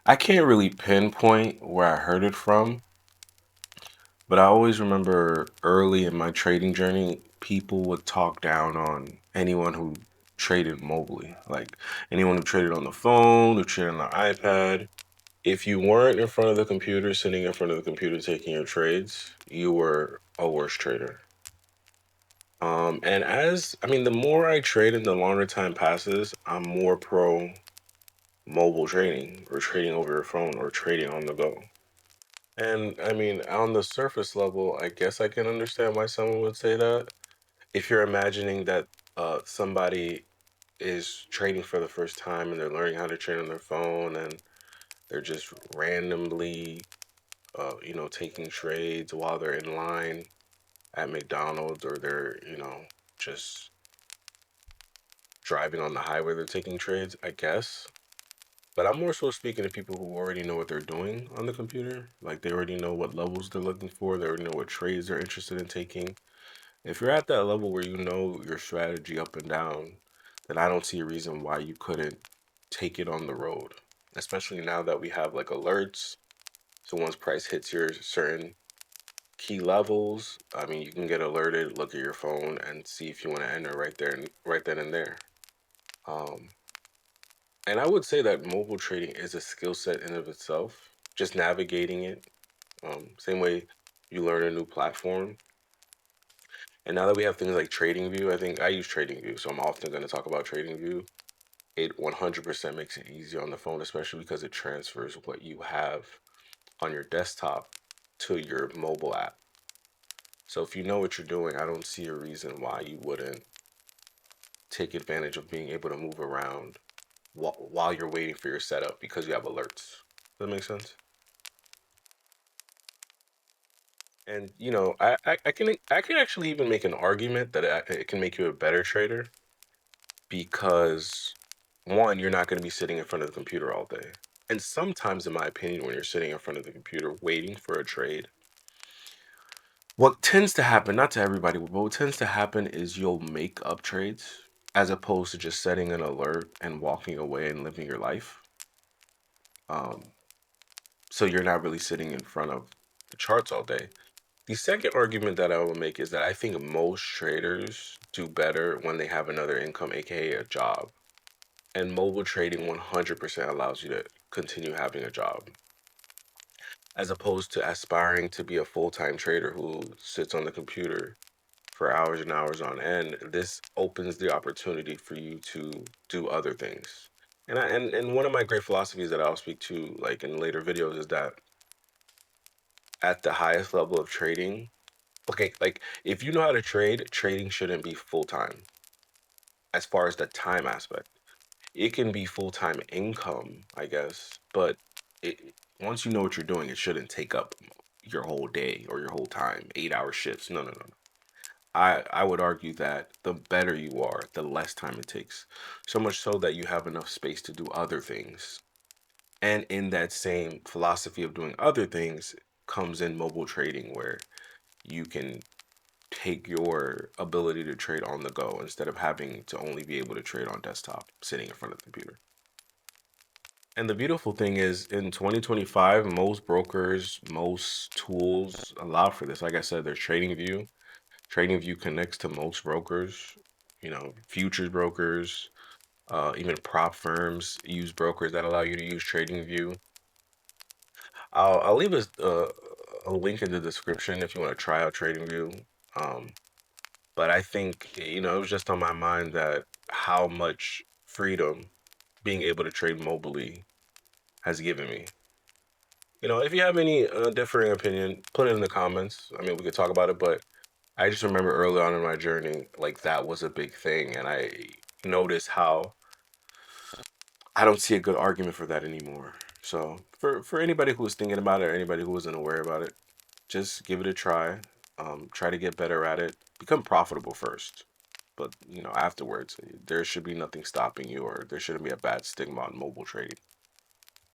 I can't really pinpoint where I heard it from, but I always remember early in my trading journey, people would talk down on anyone who traded mobily, like anyone who traded on the phone, who traded on the iPad. If you weren't in front of the computer, sitting in front of the computer taking your trades, you were a worse trader. And I mean, the more I trade and the longer time passes, I'm more pro mobile trading or trading over your phone or trading on the go. And I mean, on the surface level, I guess I can understand why someone would say that. If you're imagining that somebody is trading for the first time and they're learning how to trade on their phone and they're just randomly, taking trades while they're in line at McDonald's or they're, just driving on the highway, they're taking trades, I guess. But I'm more so speaking to people who already know what they're doing on the computer. Like they already know what levels they're looking for, they already know what trades they're interested in taking. If you're at that level where you know your strategy up and down, then I don't see a reason why you couldn't take it on the road. Especially now that we have like alerts. So once price hits your certain key levels, I mean you can get alerted, look at your phone and see if you want to enter right there and right then and there. Um, and I would say that mobile trading is a skill set in of itself. Just navigating it, same way you learn a new platform. And now that we have things like TradingView, I think I use TradingView, so I'm often going to talk about TradingView. It 100% makes it easier on the phone, especially because it transfers what you have on your desktop to your mobile app. So if you know what you're doing, I don't see a reason why you wouldn't take advantage of being able to move around while you're waiting for your setup because you have alerts. Does that make sense? And I can actually even make an argument that it can make you a better trader because one, you're not going to be sitting in front of the computer all day. And sometimes, in my opinion, when you're sitting in front of the computer waiting for a trade, what tends to happen, not to everybody, but what tends to happen is you'll make up trades as opposed to just setting an alert and walking away and living your life. Um, so you're not really sitting in front of the charts all day. The second argument that I will make is that I think most traders do better when they have another income, aka a job. And mobile trading 100% allows you to continue having a job, as opposed to aspiring to be a full-time trader who sits on the computer for hours and hours on end. This opens the opportunity for you to do other things. And one of my great philosophies that I'll speak to like in later videos is that at the highest level of trading, okay, like if you know how to trade, trading shouldn't be full-time as far as the time aspect. It can be full-time income, I guess, but once you know what you're doing, it shouldn't take up your whole day or your whole time, 8-hour shifts. No, no, no, no. I would argue that the better you are, the less time it takes. So much so that you have enough space to do other things. And in that same philosophy of doing other things comes in mobile trading where you can take your ability to trade on the go instead of having to only be able to trade on desktop sitting in front of the computer. And the beautiful thing is in 2025, most brokers, most tools allow for this. Like I said, there's TradingView. TradingView connects to most brokers, futures brokers, even prop firms use brokers that allow you to use TradingView. I'll leave a link in the description if you want to try out TradingView. Um, but I think, it was just on my mind that how much freedom being able to trade mobily has given me. If you have any differing opinion, put it in the comments. I mean, we could talk about it, but I just remember early on in my journey, like that was a big thing, and I noticed how I don't see a good argument for that anymore. So for anybody who was thinking about it or anybody who wasn't aware about it, just give it a try. Try to get better at it. Become profitable first, but afterwards, there should be nothing stopping you, or there shouldn't be a bad stigma on mobile trading.